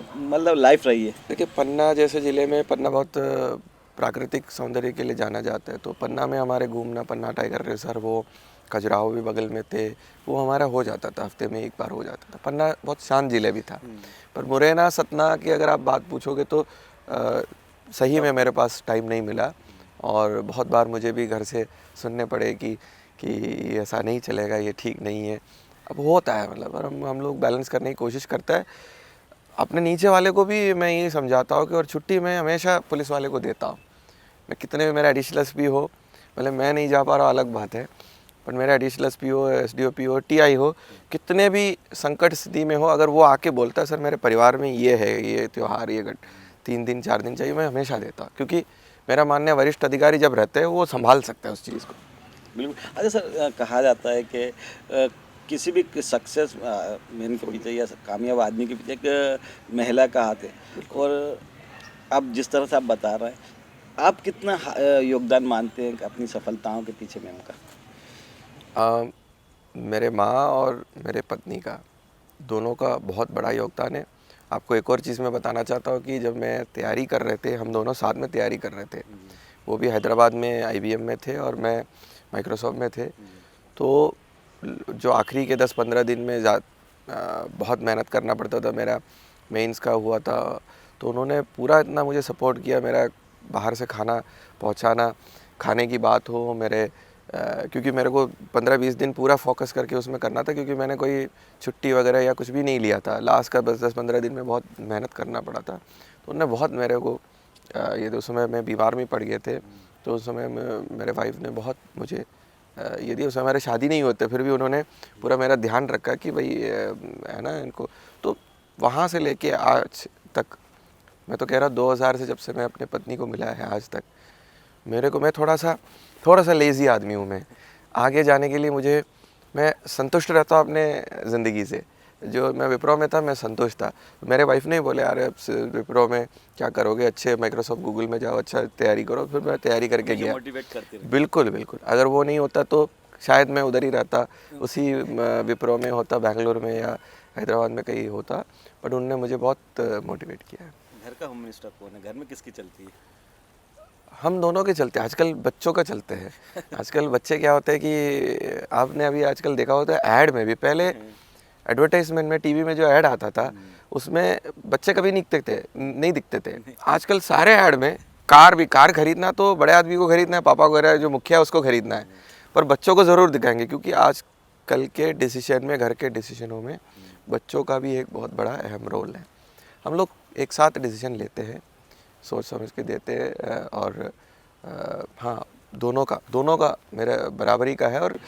मतलब लाइफ रही है? देखिए, पन्ना जैसे ज़िले में, पन्ना बहुत प्राकृतिक सौंदर्य के लिए जाना जाता है, तो पन्ना में हमारे घूमना, पन्ना टाइगर रिजर्व, वो खजुराहो भी बगल में थे, वो हमारा हो जाता था, हफ्ते में एक बार हो जाता था। पन्ना बहुत शांत ज़िले भी था। पर मुरैना सतना की अगर आप बात पूछोगे तो सही में मेरे पास टाइम नहीं मिला, और बहुत बार मुझे भी घर से सुनने पड़े कि ऐसा नहीं चलेगा, ये ठीक नहीं है। अब होता है मतलब, और हम लोग बैलेंस करने की कोशिश करता है। अपने नीचे वाले को भी मैं ये समझाता हूँ कि, और छुट्टी मैं हमेशा पुलिस वाले को देता हूँ। मैं कितने भी मेरा एडिशनल एसपी हो, मतलब मैं नहीं जा पा रहा अलग बात है, पर मेरा एडिशनल एसपी हो, एसडीओपी हो, टीआई हो, कितने भी संकट स्थिति में हो, अगर वो आके बोलता है सर मेरे परिवार में ये है, ये त्यौहार, ये 3 दिन 4 दिन चाहिए, मैं हमेशा देता हूँ। क्योंकि मेरा मानना है वरिष्ठ अधिकारी जब रहते हैं वो संभाल सकते हैं उस चीज़ को। बिल्कुल। अच्छा सर, कहा जाता है कि किसी भी सक्सेस मैन के पीछे या कामयाब आदमी के पीछे एक महिला का हाथ है, और अब जिस तरह से आप बता रहे हैं, आप कितना योगदान मानते हैं कि अपनी सफलताओं के पीछे मैम का? मेरे माँ और मेरे पत्नी का, दोनों का बहुत बड़ा योगदान है। आपको एक और चीज़ मैं बताना चाहता हूँ कि जब मैं तैयारी कर रहे थे, हम दोनों साथ में तैयारी कर रहे थे, वो भी हैदराबाद में IBM में थे और मैं माइक्रोसॉफ्ट में थे। तो जो आखिरी के 10-15 दिन में बहुत मेहनत करना पड़ता था, मेरा मेंस का हुआ था, तो उन्होंने पूरा इतना मुझे सपोर्ट किया। मेरा बाहर से खाना पहुंचाना, खाने की बात हो, मेरे क्योंकि मेरे को 15-20 दिन पूरा फोकस करके उसमें करना था, क्योंकि मैंने कोई छुट्टी वगैरह या कुछ भी नहीं लिया था। लास्ट का 10-15 दिन में बहुत मेहनत करना पड़ा था। तो उन्होंने बहुत मेरे को ये तो उस समय मैं बीमार में पड़ गए थे, तो उस समय मेरे वाइफ ने बहुत मुझे यदि उस समय हमारे शादी नहीं होते फिर भी उन्होंने पूरा मेरा ध्यान रखा कि भाई है ना इनको। तो वहाँ से लेके आज तक, मैं तो कह रहा 2000 से जब से मैं अपने पत्नी को मिला है आज तक, मेरे को, मैं थोड़ा सा लेज़ी आदमी हूँ। मैं आगे जाने के लिए मैं संतुष्ट रहता हूँ अपने ज़िंदगी से। जो मैं विप्रो में था मैं संतुष्ट था। मेरे वाइफ ने ही बोले यार अब विप्रो में क्या करोगे, अच्छे माइक्रोसॉफ्ट गूगल में जाओ, अच्छा तैयारी करो। फिर मैं तैयारी करके गया। मोटिवेट करते रहे। बिल्कुल बिल्कुल, अगर वो नहीं होता तो शायद मैं उधर ही रहता, उसी विप्रो में होता, बैंगलोर में या हैदराबाद में कहीं होता। बट उन्होंने मुझे बहुत मोटिवेट किया है। घर का होम मिनिस्टर कौन है? घर में किसकी चलती है? हम दोनों के चलते हैं, आजकल बच्चों का चलते हैं। आजकल बच्चे क्या होते हैं कि आपने अभी आजकल देखा होता है ऐड में भी, पहले एडवर्टाइजमेंट में टीवी में जो ऐड आता था उसमें बच्चे कभी नहीं दिखते थे। आजकल सारे ऐड में कार खरीदना तो बड़े आदमी को खरीदना है, पापा वगैरह जो मुखिया है उसको खरीदना है, पर बच्चों को ज़रूर दिखाएंगे, क्योंकि आज कल के डिसीजन में, घर के डिसीजनों में बच्चों का भी एक बहुत बड़ा अहम रोल है। हम लोग एक साथ डिसीजन लेते हैं, सोच समझ के देते हैं, और हाँ दोनों का मेरा बराबरी का है, और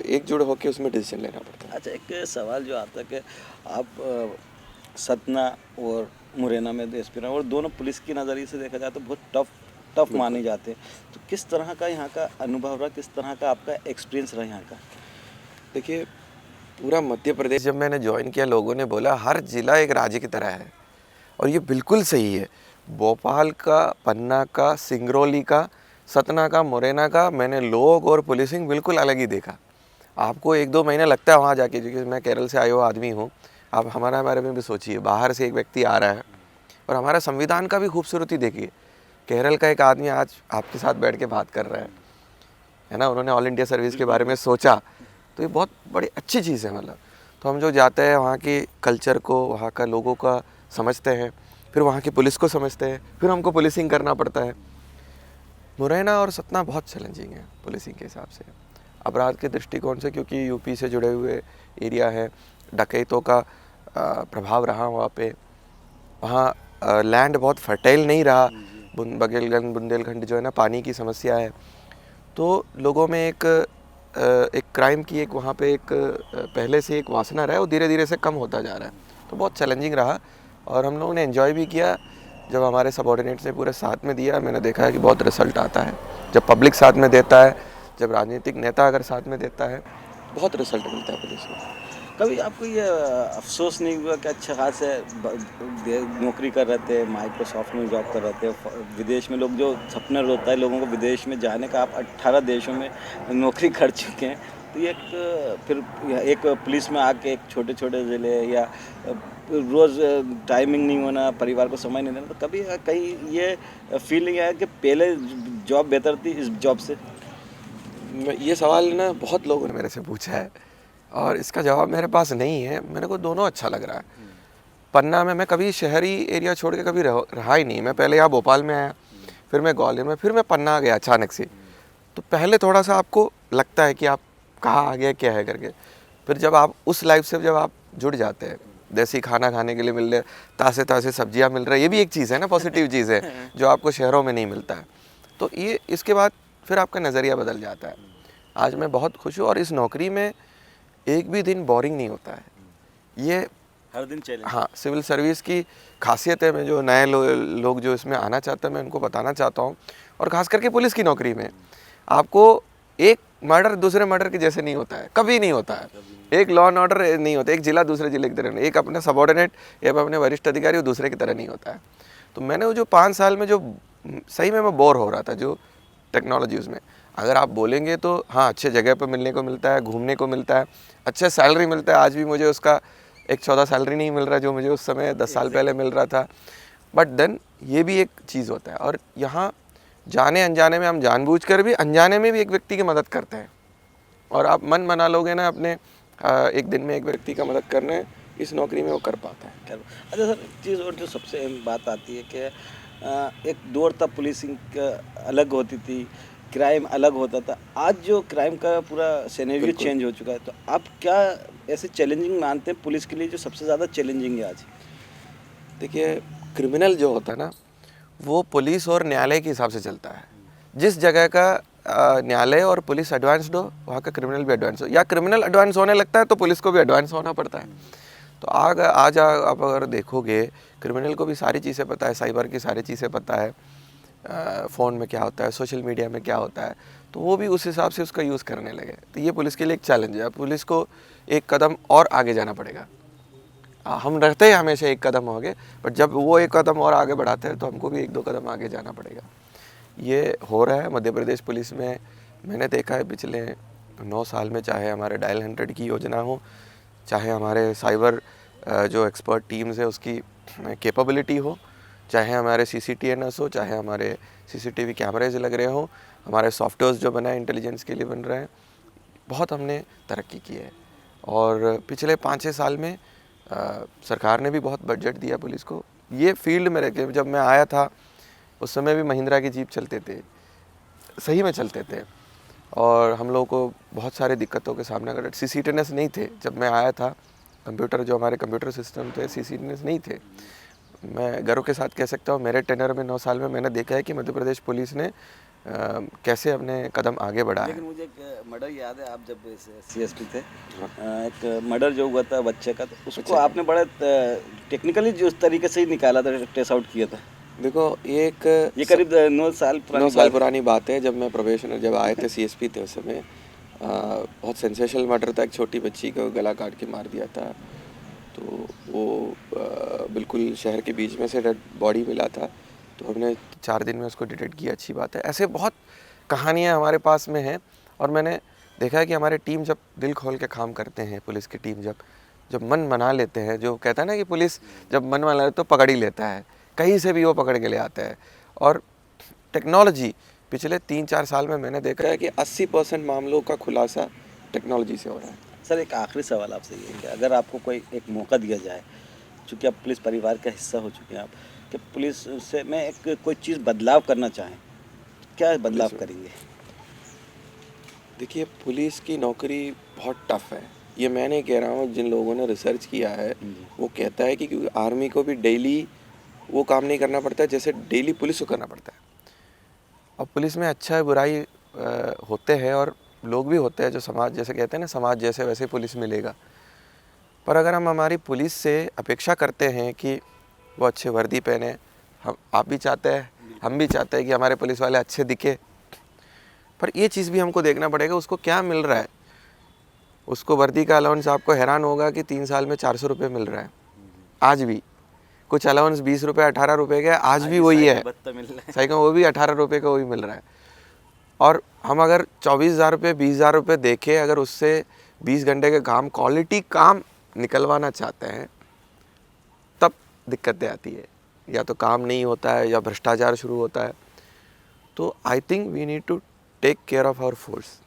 एकजुट होकर उसमें डिसीजन लेना पड़ता है। अच्छा, एक सवाल जो आता है कि आप सतना और मुरैना में एसपी रहे, और दोनों पुलिस की नज़रिए से देखा जाए तो बहुत टफ माने जाते हैं। तो किस तरह का यहाँ का अनुभव रहा, किस तरह का आपका एक्सपीरियंस रहा यहाँ का? देखिए, पूरा मध्य प्रदेश जब मैंने ज्वाइन किया, लोगों ने बोला हर ज़िला एक राज्य की तरह है, और ये बिल्कुल सही है। भोपाल का, पन्ना का, सिंगरौली का, सतना का, मुरैना का, मैंने लोग और पुलिसिंग बिल्कुल अलग ही देखा। आपको 1-2 महीने लगता है वहाँ जाके, क्योंकि मैं केरल से आया हुआ आदमी हूँ। आप हमारे बारे में भी सोचिए, बाहर से एक व्यक्ति आ रहा है, और हमारा संविधान का भी खूबसूरती देखिए। केरल का एक आदमी आज आपके साथ बैठ के बात कर रहा है ना, उन्होंने ऑल इंडिया सर्विस के बारे में सोचा, तो ये बहुत बड़ी अच्छी चीज़ है। मतलब तो हम जो जाते हैं वहाँ के कल्चर को, वहाँ का लोगों का समझते हैं, फिर वहाँ की पुलिस को समझते हैं, फिर हमको पुलिसिंग करना पड़ता है। मुरैना और सतना बहुत चैलेंजिंग है पुलिसिंग के हिसाब से, अपराध के दृष्टिकोण से, क्योंकि यूपी से जुड़े हुए एरिया है, डकैतों का प्रभाव रहा वहाँ पे। वहाँ लैंड बहुत फर्टाइल नहीं रहा, बुंदेलखंड जो है ना, पानी की समस्या है, तो लोगों में एक क्राइम की एक वहाँ पे एक पहले से एक वासना रहा है, वो धीरे धीरे से कम होता जा रहा है। तो बहुत चैलेंजिंग रहा, और हम लोगों ने एंजॉय भी किया। जब हमारे सबऑर्डिनेट्स ने पूरे साथ में दिया, मैंने देखा है कि बहुत रिजल्ट आता है जब पब्लिक साथ में देता है, जब राजनीतिक नेता अगर साथ में देता है, बहुत रिजल्ट मिलता है पुलिस को। कभी आपको ये अफसोस नहीं हुआ कि अच्छा खासा नौकरी कर रहे थे, माइक्रोसॉफ्ट में जॉब कर रहे थे, विदेश में लोग जो सपना होता है लोगों को विदेश में जाने का, आप 18 देशों में नौकरी कर चुके हैं, तो ये फिर एक पुलिस में आके एक छोटे छोटे ज़िले या रोज़ टाइमिंग नहीं होना, परिवार को समय नहीं देना, तो कभी कहीं ये फील नहीं आया कि पहले जॉब बेहतर थी इस जॉब से? ये सवाल ना बहुत लोगों ने मेरे से पूछा है और इसका जवाब मेरे पास नहीं है। मेरे को दोनों अच्छा लग रहा है। पन्ना में मैं कभी शहरी एरिया छोड़ के कभी रहा ही नहीं। मैं पहले यहाँ भोपाल में आया, फिर मैं ग्वालियर में, फिर मैं पन्ना आ गया अचानक से। तो पहले थोड़ा सा आपको लगता है कि आप कहाँ आ गए, क्या है करके। फिर जब आप उस लाइफ से जब आप जुड़ जाते हैं, देसी खाना खाने के लिए मिल रहे, ताज़े ताज़े सब्जियाँ मिल रही है, ये भी एक चीज़ है ना, पॉजिटिव चीज़ है जो आपको शहरों में नहीं मिलता है। तो ये इसके बाद फिर आपका नज़रिया बदल जाता है। आज मैं बहुत खुश हूँ और इस नौकरी में एक भी दिन बोरिंग नहीं होता है। ये हर दिन चैलेंज। हाँ, सिविल सर्विस की खासियत है। मैं जो नए लोग जो इसमें आना चाहते हैं, मैं उनको बताना चाहता हूँ। और ख़ास करके पुलिस की नौकरी में आपको एक मर्डर दूसरे मर्डर के जैसे नहीं होता है, कभी नहीं होता है। एक लॉ एंड ऑर्डर नहीं होता, एक जिला दूसरे जिले की तरह नहीं, एक अपना सबॉर्डिनेट या अपने वरिष्ठ अधिकारी वो दूसरे की तरह नहीं होता है। तो मैंने वो जो 5 साल में जो सही में मैं बोर हो रहा था जो टेक्नोलॉजी उसमें, अगर आप बोलेंगे तो हाँ, अच्छे जगह पर मिलने को मिलता है, घूमने को मिलता है, अच्छा सैलरी मिलता है। आज भी मुझे उसका एक 14 सैलरी नहीं मिल रहा जो मुझे उस समय 10 साल पहले मिल रहा था। बट देन ये भी एक चीज़ होता है। और यहाँ जाने अनजाने में हम जानबूझकर भी अनजाने में भी एक व्यक्ति की मदद करते हैं। और आप मन बना लोगे ना अपने एक दिन में एक व्यक्ति का मदद करने, इस नौकरी में वो कर पाता है। अच्छा सर, चीज़ और जो सबसे अहम बात आती है कि एक दौर तब पुलिसिंग अलग होती थी, क्राइम अलग होता था। आज जो क्राइम का पूरा सिनेरियो चेंज हो चुका है, तो आप क्या ऐसे चैलेंजिंग मानते हैं पुलिस के लिए जो सबसे ज़्यादा चैलेंजिंग है आज? देखिए, क्रिमिनल जो होता है ना, वो पुलिस और न्यायालय के हिसाब से चलता है। जिस जगह का न्यायालय और पुलिस एडवांस्ड हो, वहाँ का क्रिमिनल भी एडवांस हो, या क्रिमिनल एडवांस होने लगता है तो पुलिस को भी एडवांस होना पड़ता है। तो आज आप अगर देखोगे, क्रिमिनल को भी सारी चीज़ें पता है, साइबर की सारी चीज़ें पता है, फ़ोन में क्या होता है, सोशल मीडिया में क्या होता है, तो वो भी उस हिसाब से उसका यूज़ करने लगे। तो ये पुलिस के लिए एक चैलेंज है। पुलिस को एक कदम और आगे जाना पड़ेगा। हम रहते हैं हमेशा एक कदम आगे, बट जब वो एक कदम और आगे बढ़ाते हैं तो हमको भी 1-2 कदम आगे जाना पड़ेगा। ये हो रहा है मध्य प्रदेश पुलिस में। मैंने देखा है पिछले 9 साल में, चाहे हमारे डायल 100 की योजना हो, चाहे हमारे साइबर जो एक्सपर्ट टीम्स है उसकी कैपेबिलिटी हो, चाहे हमारे CCTNS हो, चाहे हमारे CCTV कैमरेज लग रहे हो, हमारे सॉफ्टवेयर्स जो बना है इंटेलिजेंस के लिए बन रहे हैं, बहुत हमने तरक्की की है। और पिछले 5-6 साल में सरकार ने भी बहुत बजट दिया पुलिस को। ये फील्ड में रह के जब मैं आया था उस समय भी महिंद्रा की जीप चलते थे, सही में चलते थे, और हम लोगों को बहुत सारी दिक्कतों के सामना कर। CCTNS नहीं थे जब मैं आया था, कंप्यूटर जो हमारे कंप्यूटर सिस्टम थे CCTNS नहीं थे। मैं गर्व के साथ कह सकता हूँ मेरे टेनर में 9 साल में मैंने देखा है कि मध्य प्रदेश पुलिस ने कैसे अपने कदम आगे बढ़ाया। लेकिन मुझे एक मर्डर याद है, आप जब CSP थे, एक मर्डर जो हुआ था बच्चे का, तो उसको आपने बड़े टेक्निकली जो उस तरीके से ही निकाला था, ट्रेस आउट किया था। देखो, ये करीब 9 साल पुरानी बात है। जब मैं प्रोबेशनर जब आए थे CSP थे उस समय, बहुत सेंसेशनल मर्डर था। एक छोटी बच्ची को गला काट के मार दिया था। तो वो बिल्कुल शहर के बीच में से डेड बॉडी मिला था। तो हमने 4 दिन में उसको डिटेक्ट किया। अच्छी बात है। ऐसे बहुत कहानियाँ हमारे पास में हैं। और मैंने देखा है कि हमारी टीम जब दिल खोल के काम करते हैं, पुलिस की टीम जब मन बना लेते हैं, जो कहता है ना कि पुलिस जब मन बना ले तो पकड़ ही लेता है, कहीं से भी वो पकड़ के ले आता है। और टेक्नोलॉजी पिछले 3-4 साल में मैंने देखा है कि 80% मामलों का खुलासा टेक्नोलॉजी से हो रहा है। सर, एक आखिरी सवाल आपसे ये है कि अगर आपको कोई एक मौका दिया जाए, चूँकि आप पुलिस परिवार का हिस्सा हो चुके हैं आप, कि पुलिस से में एक कोई चीज़ बदलाव करना चाहें, क्या बदलाव करेंगे? देखिए, पुलिस की नौकरी बहुत टफ है। ये मैं नहीं कह रहा हूँ, जिन लोगों ने रिसर्च किया है वो कहता है कि क्योंकि आर्मी को भी डेली वो काम नहीं करना पड़ता है जैसे डेली पुलिस को करना पड़ता है। अब पुलिस में अच्छा बुराई होते हैं और लोग भी होते हैं जो समाज, जैसे कहते हैं ना, समाज जैसे वैसे पुलिस मिलेगा। पर अगर हम हमारी पुलिस से अपेक्षा करते हैं कि वो अच्छे वर्दी पहने, आप भी चाहते हैं, हम भी चाहते हैं कि हमारे पुलिस वाले अच्छे दिखे, पर ये चीज़ भी हमको देखना पड़ेगा उसको क्या मिल रहा है। उसको वर्दी का अलाउंस आपको हैरान होगा कि 3 साल में 400 रुपये मिल रहा है आज भी। कुछ अलाउंस 20 रुपये 18 रुपये के आज भी वही है, सही कहूँ वो भी 18 रुपये का वही मिल रहा है। और हम अगर 24,000 रुपये 20,000 रुपये देखे, अगर उससे 20 घंटे के काम क्वालिटी काम निकलवाना चाहते हैं तब दिक्कतें आती है, या तो काम नहीं होता है या भ्रष्टाचार शुरू होता है। तो I think we need to take care of our force.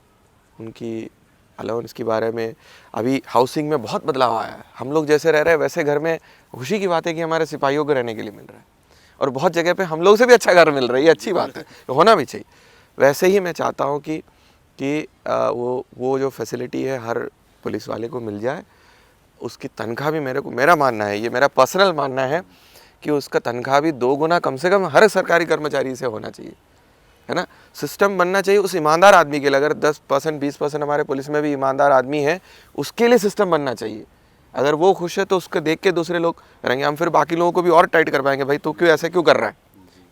उनकी अलाउंस के बारे में अभी हाउसिंग में बहुत बदलाव आया है। हम लोग जैसे रह रहे हैं वैसे घर में खुशी की बात है कि हमारे सिपाहियों को रहने के लिए मिल रहा है, और बहुत जगह पे हम लोग से भी अच्छा घर मिल रहा है, ये अच्छी बात है, होना भी चाहिए। वैसे ही मैं चाहता हूँ कि वो जो फैसिलिटी है हर पुलिस वाले को मिल जाए। उसकी तनख्वाह भी मेरा मानना है, ये मेरा पर्सनल मानना है कि उसका तनख्वाह भी 2 गुना कम से कम हर सरकारी कर्मचारी से होना चाहिए, है ना। सिस्टम बनना चाहिए उस ईमानदार आदमी के लिए। अगर 10% 20% हमारे पुलिस में भी ईमानदार आदमी है, उसके लिए सिस्टम बनना चाहिए। अगर वो खुश है तो उसको देख के दूसरे लोग रहेंगे। हम फिर बाकी लोगों को भी और टाइट कर पाएंगे, भाई तू क्यों ऐसे क्यों कर रहा है।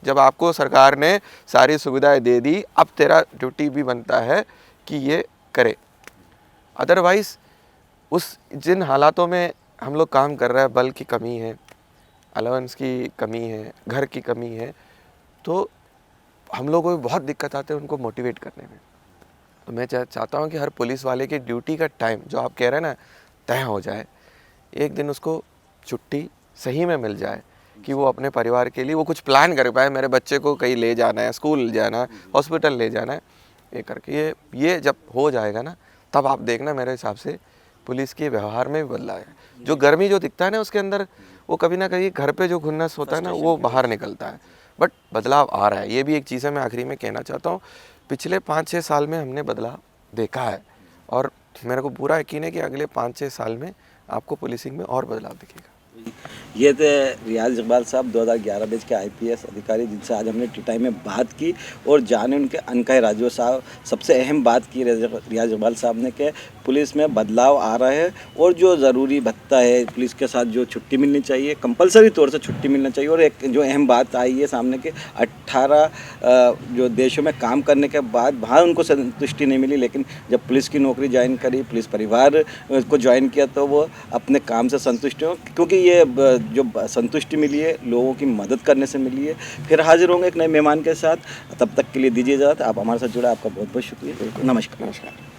जब आपको सरकार ने सारी सुविधाएं दे दी, अब तेरा ड्यूटी भी बनता है कि ये करे। अदरवाइज़ उस जिन हालातों में हम लोग काम कर रहे हैं, बल की कमी है, अलाउंस की कमी है, घर की कमी है, तो हम लोगों को भी बहुत दिक्कत आते हैं उनको मोटिवेट करने में। तो मैं चाहता हूँ कि हर पुलिस वाले की ड्यूटी का टाइम जो आप कह रहे हैं ना तय हो जाए। एक दिन उसको छुट्टी सही में मिल जाए कि वो अपने परिवार के लिए वो कुछ प्लान कर पाए। मेरे बच्चे को कहीं ले जाना है, स्कूल जाना है, हॉस्पिटल ले जाना है, ये करके ये जब हो जाएगा ना, तब आप देखना मेरे हिसाब से पुलिस के व्यवहार में भी बदलाव है। जो गर्मी जो दिखता है ना उसके अंदर, वो कभी ना कभी घर पे जो खुन्नस होता है ना वो बाहर निकलता है। बट बदलाव आ रहा है, ये भी एक चीज़ है। मैं आखिरी में कहना चाहता हूँ, पिछले 5-6 साल में हमने बदलाव देखा है, और मेरे को पूरा यकीन है कि अगले 5-6 साल में आपको पुलिसिंग में और बदलाव दिखेगा। ये थे रियाज इकबाल साहब 2011 बैच के IPS अधिकारी, जिनसे आज हमने टी टाइम में बात की और जाने उनके अनकहे राजों साहब। सबसे अहम बात की रियाज इकबाल साहब ने कि पुलिस में बदलाव आ रहा है, और जो ज़रूरी भत्ता है पुलिस के साथ जो छुट्टी मिलनी चाहिए, कंपलसरी तौर से छुट्टी मिलना चाहिए। और एक जो अहम बात आई है सामने के 18 जो देशों में काम करने के बाद वहाँ उनको संतुष्टि नहीं मिली, लेकिन जब पुलिस की नौकरी ज्वाइन करी, पुलिस परिवार को ज्वाइन किया, तो वो अपने काम से संतुष्ट हो, क्योंकि ये जो संतुष्टि मिली है लोगों की मदद करने से मिली है। फिर हाजिर होंगे एक नए मेहमान के साथ, तब तक के लिए दीजिए इजाज़त। आप हमारे साथ जुड़ा, आपका बहुत बहुत शुक्रिया। नमस्कार।